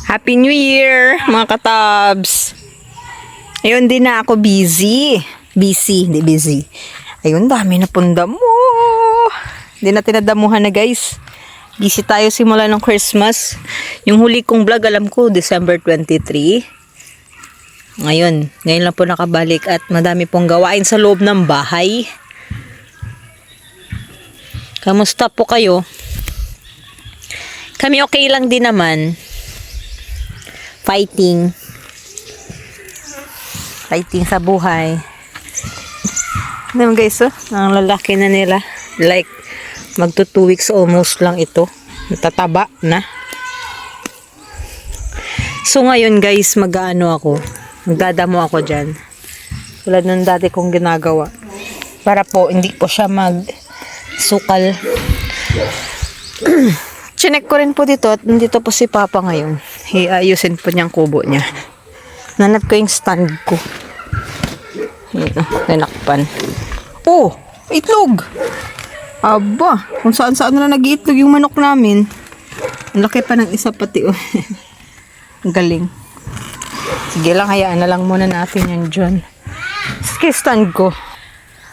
Happy New Year, mga katabs. Ayun, din na ako busy. Hindi busy. Ayun, dami na pong damo. Hindi na tinadamuhan na, guys. Busy tayo simula ng Christmas. Yung huli kong vlog, alam ko, December 23. Ngayon lang po nakabalik at madami pong gawain sa loob ng bahay. Kamusta po kayo? Kami okay lang din naman. Fighting sa buhay. Alam guys, ang lalaki na nila. Like, magto 2 weeks almost lang ito. Natataba na. So ngayon guys, magdadamo ako dyan. Tulad ng dati kong ginagawa. Para po, hindi po siya magsukal. Chinek ko rin po dito at nandito po si Papa ngayon. Iayusin po niyang kubo niya. Nanap ko yung stand ko. Tinakpan. Oh! Itlog! Aba! Kung saan-saan na nag-iitlog yung manok namin. Ang laki pa ng isa pati. Oh. Ang galing. Sige lang, hayaan na lang muna natin yan dyan. Sige, stand ko.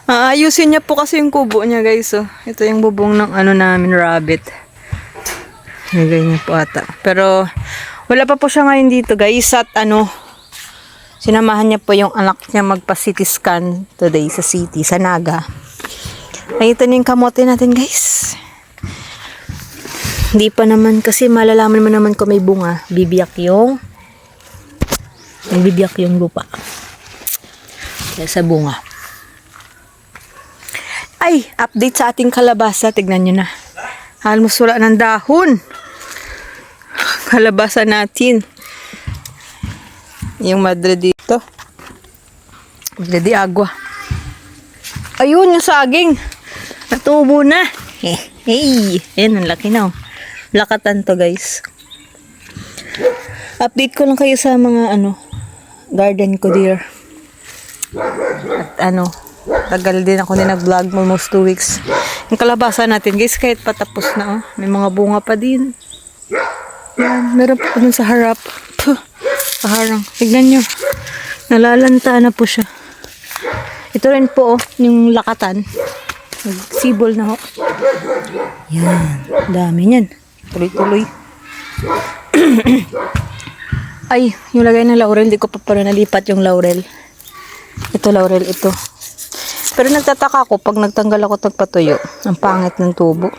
Ayusin niya po kasi yung kubo niya guys. Oh. Ito yung bubong ng namin, rabbit. Nilagay niya po ata. Pero, wala pa po siya ngayon dito guys. At sinamahan niya po yung anak niya magpa-CT scan today sa city, sa Naga. Ay, ito na yung kamote natin guys. Hindi pa naman, kasi malalaman mo naman kung may bunga. Bibiyak yung lupa. Kaya sa bunga. Ay, update sa ating kalabasa. Tignan nyo na. Halos wala ng dahon. Kalabasa natin. Yung madre dito. Madre di agua. Ayun, yung saging. Natubo na. Hey. Ayan, ang laki na. Lakatan to, guys. Update ko lang kayo sa mga garden ko dear. At tagal din ako nag-vlog, almost 2 weeks. Yung kalabasa natin, guys, kahit patapos na, may mga bunga pa din. Yan, meron pa dun sa harap. Puh, kaharang. Tignan nyo. Nalalanta na po siya. Ito rin po, yung lakatan. Nagsibol na ho. Yan, dami niyan. Tuloy-tuloy. Ay, yung lagay ng laurel, di ko pa parang nalipat yung laurel. Ito, laurel, ito. Pero nagtataka ako pag nagtanggal ako patuyo. Ang pangit ng tubo.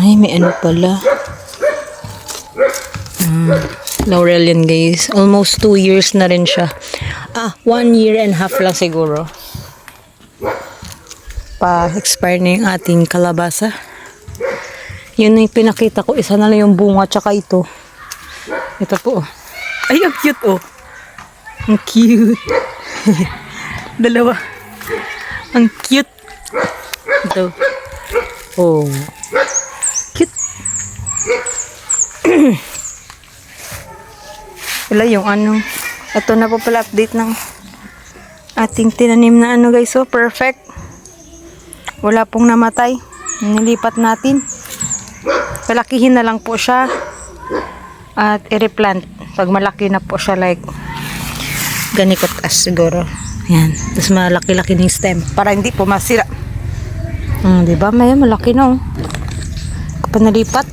Ay, may pala. Laurel yan guys. Almost 2 years na rin siya. 1 year and a half lang siguro. Pa-expire na yung ating kalabasa. Yun na yung pinakita ko. Isa na lang yung bunga tsaka ito. Ito po. Ay, ang cute oh. Ang cute. Dalawa. Ang cute. Ito. Oh. Cute. Wala yung ito na po pala update ng ating tinanim na guys. So, perfect. Wala pong namatay. Nilipat natin. Palakihin na lang po siya. At i-replant. Pag malaki na po siya like ganito as siguro. Yan. Tapos malaki-laki ng stem. Para hindi po masira. Diba? May malaki na kapag nalipat.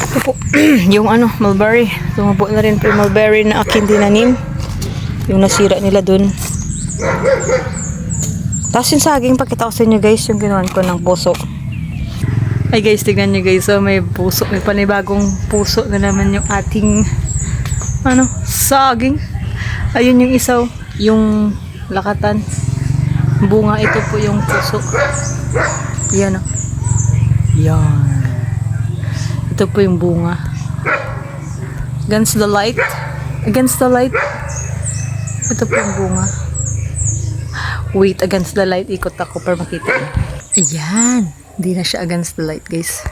Ito po. Yung mulberry. Tumubo na rin po yung mulberry na aking dinanim. Yung nasira nila dun. Tapos yung saging, pakita ko sa inyo guys, yung ginawan ko ng puso. Ay guys, tignan nyo guys. So may puso. May panibagong puso na naman yung ating saging. Ayun yung isaw. Yung lakatan. Bunga, ito po yung puso. Yan Yan. Ito po yung bunga. Against the light. Ito po yung bunga. Wait, against the light. Ikot ako para makita niyo. Ayan. Hindi na siya against the light, guys.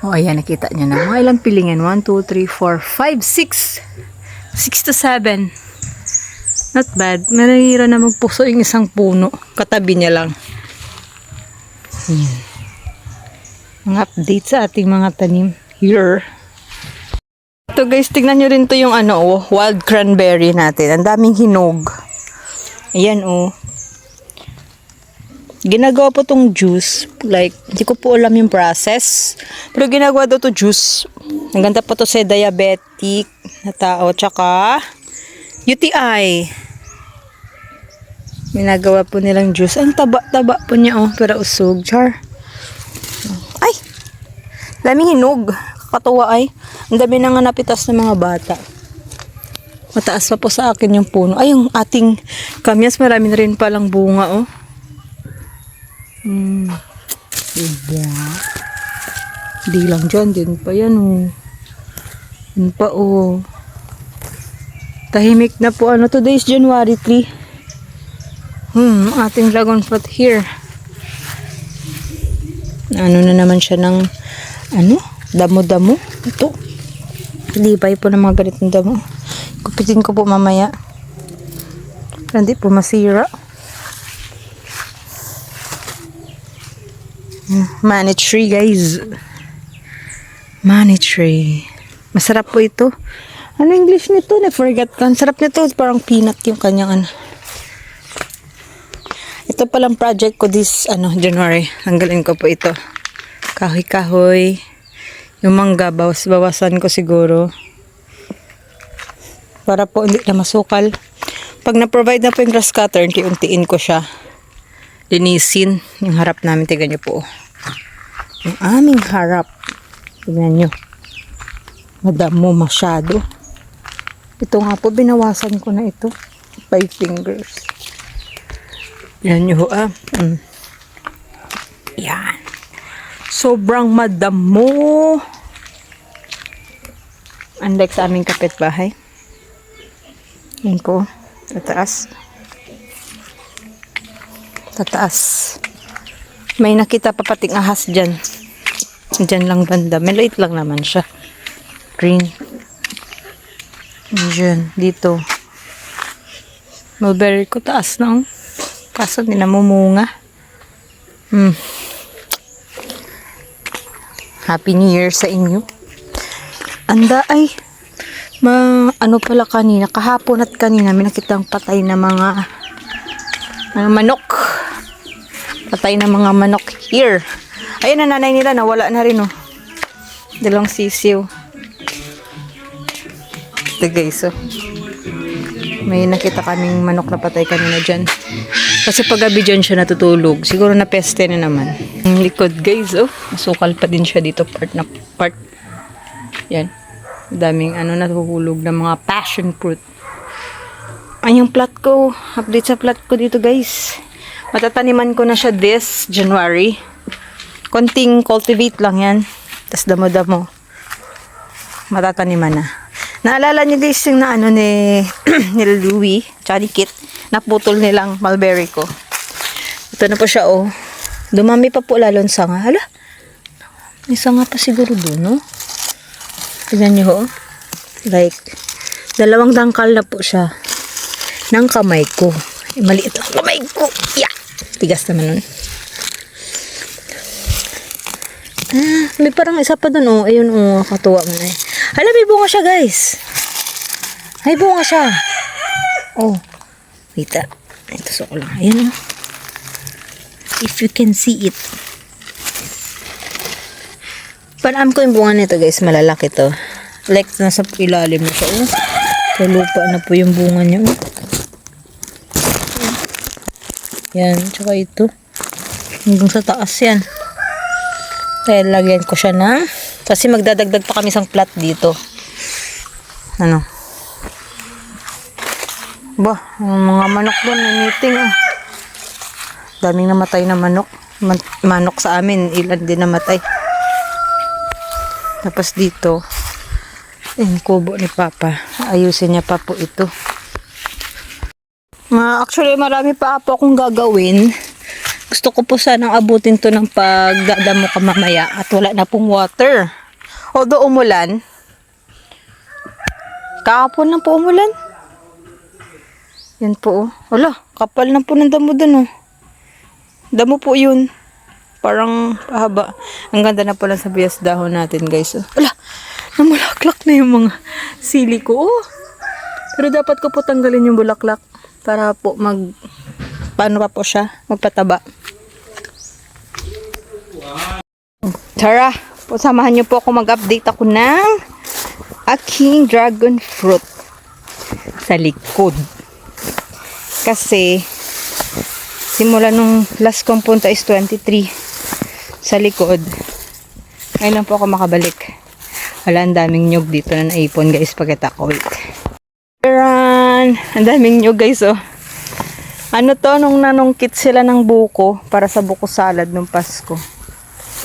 Ayan, nakita niyo na. Mga ilang pilingan? 1, 2, 3, 4, 5, 6. 6 to 7. Not bad. Manahira na magpuso yung isang puno. Katabi niya lang. Ayan. Mga update sa ating mga tanim. here. Ito guys, tignan nyo rin to yung wild cranberry natin. Ang daming hinog. Ayan ginagawa po tong juice. Like, hindi ko po alam yung process. Pero ginagawa daw to juice. Ang ganda po to sa diabetic na tao. Tsaka, UTI. Ginagawa po nilang juice. Ang taba-taba po niya pero usog. Char. Ay! Daming hinog. Kakatuwa ay. Ang dami na nga napitas ng mga bata. Mataas pa po sa akin yung puno. Ay, yung ating kamyas, marami na rin palang bunga, Diba? Di lang dyan, din pa yan, Yan pa, Tahimik na po, today is January 3. Ating dragon fruit here. Ano na naman siya ng, damo-damo. Ito. Libay po ng mga ganitong damo. Kupitin ko po mamaya. Hindi po masira. Money tree, guys. Money tree. Masarap po ito. Ano English nito? Na-forget ko. Sarap nito. Parang peanut yung kanyang Ito palang project ko this January. Tanggalin ko po ito. Kahoy-kahoy. Yung mangga, bawasan ko siguro. Para po hindi na masukal. Pag na-provide na po yung grass cutter, unti-untiin ko siya. Linisin yung harap namin. Tignan nyo po. Yung aming harap. Tignan nyo. Madamo masyado. Ito nga po, binawasan ko na ito. 5 fingers. Yan nyo Yan. Sobrang madamo. Unlike sa aming kapitbahay. Yan po. Tataas. May nakita pa pating ahas dyan. Dyan lang banda. Maliit lang naman siya. Green. Dyan. Dito. Mulberry ko taas na. Kaso hindi namumunga. Happy New Year sa inyo. Anda ay. Pala kanina. Kahapon at kanina may nakitang patay na mga manok. Patay na mga manok here. Ayun ang nanay nila, nawala na rin Dalawang sisiw. Ito guys may nakita kaming manok na patay kanina dyan. Kasi pag gabi dyan siya natutulog. Siguro na peste na naman. Ang likod guys masukal pa din siya dito part. Yan. Daming natutulog ng mga passion fruit. Ay yung plat ko. Update sa plat ko dito guys. Matataniman ko na siya this January. Konting cultivate lang yan. Tapos damo-damo. Matataniman na. Naalala niyo guys yung ni Louie, tsaka ni Kit. Naputol nilang mulberry ko. Ito na po siya Dumami pa po lalo ang sanga. Hala. May sanga pa siguro doon Tignan niyo Like, 2 dangkal na po siya. Ng kamay ko. Maliit lang kamay ko. Yeah. Tigas naman nun. May parang isa pa dun Ayun katuwa mo na Hala, may bunga siya guys. May bunga siya. Wait Ito so ko lang. Ayun If you can see it. Panam ko yung bunga nito guys. Malalaki to. Like, nasa ilalim na siya Sa lupa na po yung bunga niya Yan, tsaka ito. Hanggang sa taas yan. Kaya lagyan ko siya kasi magdadagdag pa kami isang plat dito. Mga manok doon, meeting Daming namatay na manok. Manok sa amin, ilan din namatay. Tapos dito, yung kubo ni Papa. Ayusin niya pa po ito. Actually, marami pa po akong gagawin. Gusto ko po sanang abutin to ng pagdadamo ka mamaya at wala na pong water. Although umulan. Kahapon lang po umulan. Yan po Wala, kapal na po ng damo dun Damo po yun. Parang pahaba. Ang ganda na pala sa bias dahon natin, guys. Oh. Ala, namulaklak na yung mga sili ko. Oh. Pero dapat ko po tanggalin yung bulaklak para po paano pa po siya? Magpataba. Tara, samahan niyo po ako mag-update ako ng aking dragon fruit sa likod. Kasi, simula nung last kong punta is 23 sa likod. Ngayon lang po ako makabalik. Wala, ang daming nyug dito na naipon, guys, pagkita ko. Wait. Ayan, ang daming nyug, guys, oh. Ano to, nung nanungkit sila ng buko para sa buko salad nung Pasko.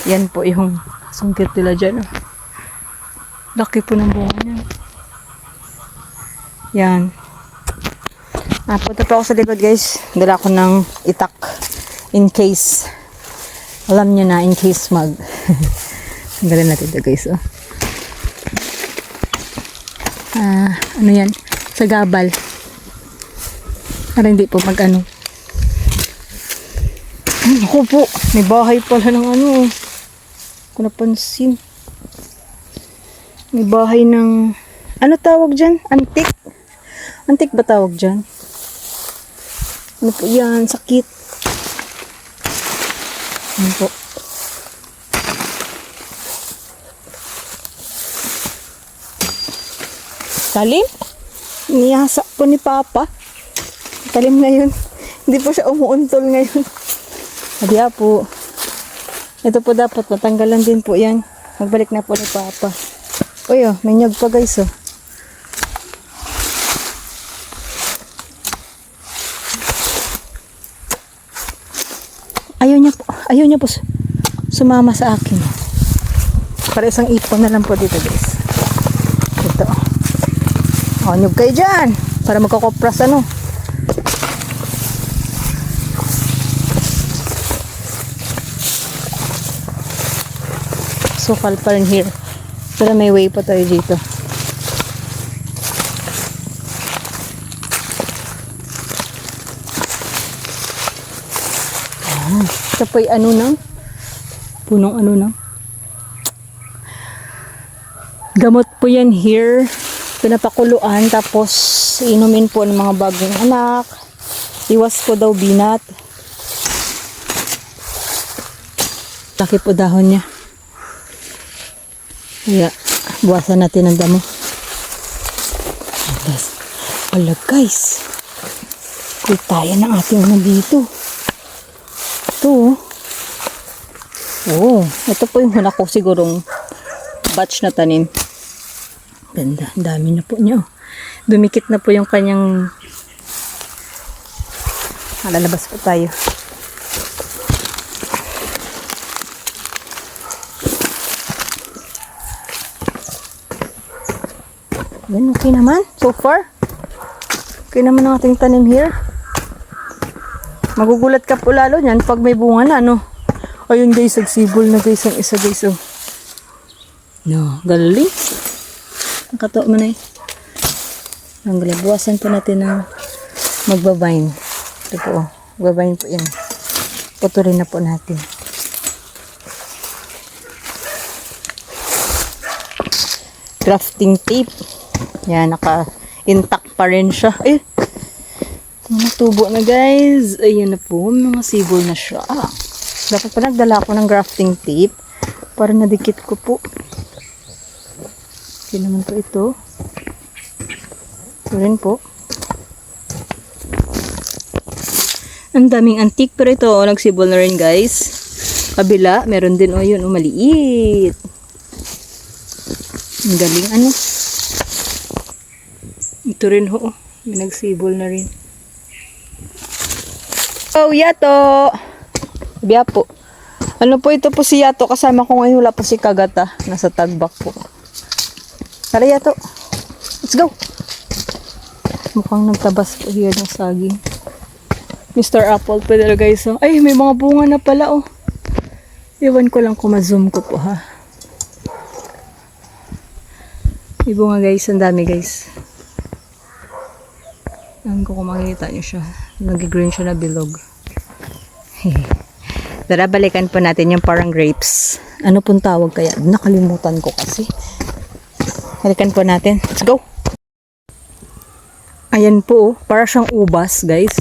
Yan po yung sungkit nila dyan. Oh. Laki po ng bunga niya. Yan. Punta pa ako sa likod, guys. Dala ko ng itak. In case. Alam niyo na, in case tanggalin natin ito, guys. Oh. Ano yan? Sa gabal. Para hindi po mag-ano. Ako po. May bahay pala ng ano. Kung napansin. May bahay ng ano tawag dyan? Antik. Antik ba tawag dyan? Ano po yan? Sakit. Ano po? Talim? Niyasa po ni Papa. Talim ngayon. Hindi po siya umuuntol ngayon. Hadiya po. Ito po dapat matanggalan din po yan. Magbalik na po ni Papa. Uy, oh, may nyog pa, guys, oh. Ayaw niya po sumama sa akin. Para isang ipon na lang po dito, guys. Ito. Oh, nyog kayo dyan. Para magkakopras, ano. Sukal pa rin here. Pero may way pa tayo dito. Ito po yung ano nang punong ano nang gamot po yan here. Pinapakuluan tapos inumin po ng mga bagong anak. Iwas po daw binat. Laki po dahon niya. Kaya, buwasan natin ang damo. Wala, guys. Kultayan ng ating ano dito. Ito, oh. Oh, ito po yung huna ko sigurong batch na tanim. Ganda, ang dami na po niya. Dumikit na po yung kanyang lalabas po tayo. Yan, okay naman. So far. Okay naman ang ating tanim here. Magugulat ka po lalo niyan pag may bunga na, no? Ayun, guys, nagsibol na, guys, ang isa, guys, oh. No, galing. Nakatawa mo na eh. Ang galing. Buwasan po natin ng magbabine. Ito po, oh. Magbabine po yan. Puturin na po natin. Grafting tape. Yan, naka-intact pa rin siya. Eh, natubo na, guys. Ayan na po, mga sibol na siya. Dapat pa nagdala ako ng grafting tape para nadikit ko po. Okay naman po ito. Ito rin po. Ang daming antique, pero ito, nagsibol na rin, guys. Kabila, meron din, yun, maliit. Ang galing, ano? Ito rin ho, may nagsibol na rin. Oh, Yato! Biya po. Ano po ito po si Yato? Kasama ko ngayon, wala po si Kagata. Nasa tagbak po. Tara, Yato. Let's go! Mukhang nagtabas po here ng saging. Mr. Apple po dito, guys. Oh. Ay, may mga bunga na pala, oh. Iwan ko lang kung ma-zoom ko po, ha. May bunga, guys. Ang dami, guys. Alam ko kung makikita nyo siya. Nag-green siya na bilog. Tara, balikan po natin yung parang grapes. Ano pong tawag kaya? Nakalimutan ko kasi. Balikan po natin. Let's go! Ayan po, para siyang ubas, guys.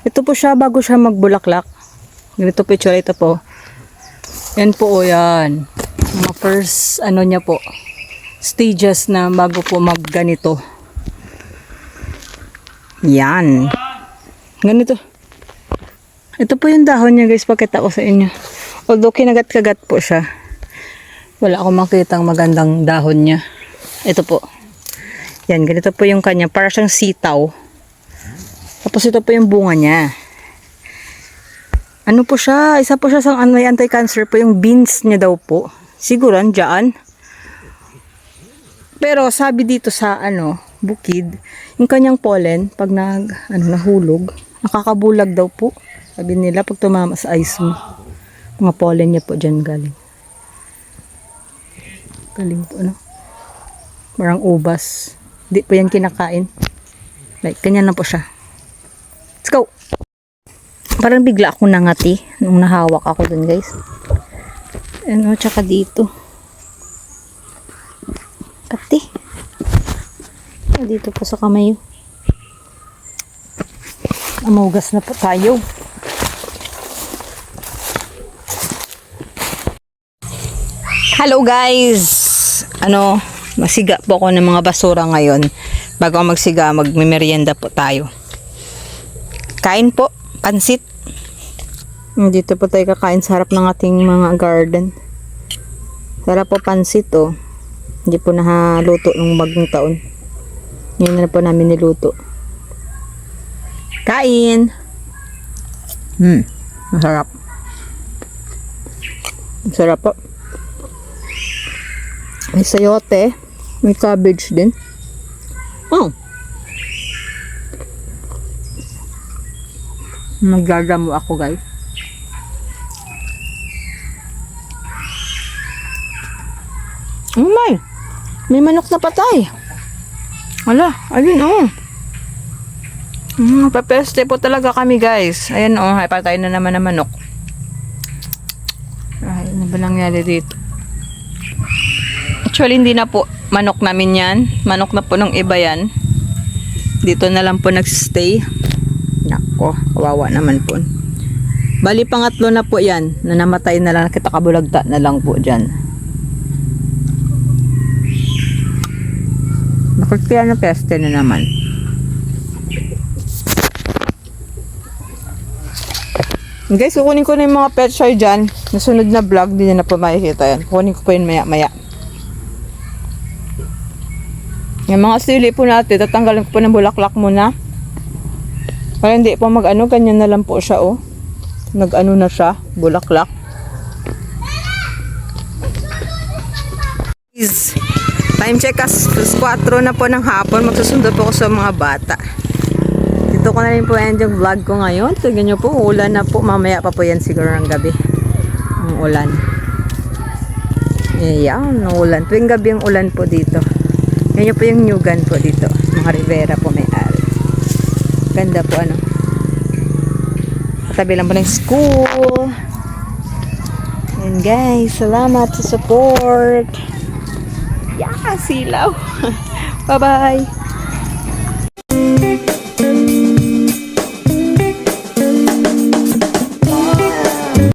Ito po siya bago siya magbulaklak. Ganito po itsura ito po. Yan po, yan. Mga first, ano niya po, stages na bago po magganito. Yan. Ganito. Ito po yung dahon niya, guys. Pakita ko sa inyo. Although kinagat-kagat po siya. Wala akong makitang magandang dahon niya. Ito po. Yan, ganito po yung kanya. Para siyang sitaw. Tapos ito po yung bunga niya. Ano po siya? Isa po siya sa may anti-cancer po. Yung beans niya daw po. Siguro, andyan. Pero sabi dito sa bukid, yung kanyang pollen, pag nahulog, nakakabulag daw po. Sabi nila, pag tumama sa ice mo, mga pollen niya po dyan galing. Galing po, Parang ubas. Hindi po yan kinakain. Like, ganyan na po siya. Let's go! Parang bigla akong nangati nung nahawak ako dun, guys. Tsaka dito. Kati. Dito po sa kamay. Amugas na po tayo. Hello guys! Masiga po ako ng mga basura ngayon. Bago ako magsiga, magmimerienda po tayo. Kain po, pansit. Dito po tayo kakain sa harap ng ating mga garden. Sarap po pansit, Hindi po nahaluto nung bagong taon. Ngayon na po namin niluto. Kain! Masarap. Masarap po. May sayote. May cabbage din. Magdadamo ako, guys. May manok na patay. Wala, ayun, papeste po talaga kami, guys. Ayan, ay patay na naman na manok. Ay, ano ba nangyari dito? Actually, hindi na po manok namin yan. Manok na po ng iba yan. Dito na lang po nagsistay. Nako, kawawa naman po. Bali, pangatlo na po yan. Na namatay na lang. Kita kabulagta na lang po dyan. Nakakaya na peste na naman. Guys, kukunin ko na yung mga pet shoy dyan. Nasunod na vlog, hindi na po makikita yan. Kukunin ko po yun maya-maya. Yung mga sili po natin, tatanggalin ko po ng bulaklak muna. Kaya hindi po ganyan na lang po siya, na siya, bulaklak. Time check, 4 na po ng hapon, magsusundo po ako sa mga bata. Dito ko na rin po end yung vlog ko ngayon. Tignan nyo po, ulan na po, mamaya pa po yan siguro ng gabi. Ang ulan. Ayan, ulan. Tuwing gabi yung ulan po dito. Yan po yung Nyugan po dito. Mga Rivera po may-ari. Ganda po Tabi lang po ng school. And guys, salamat sa support. Yeah, silaw. Bye-bye.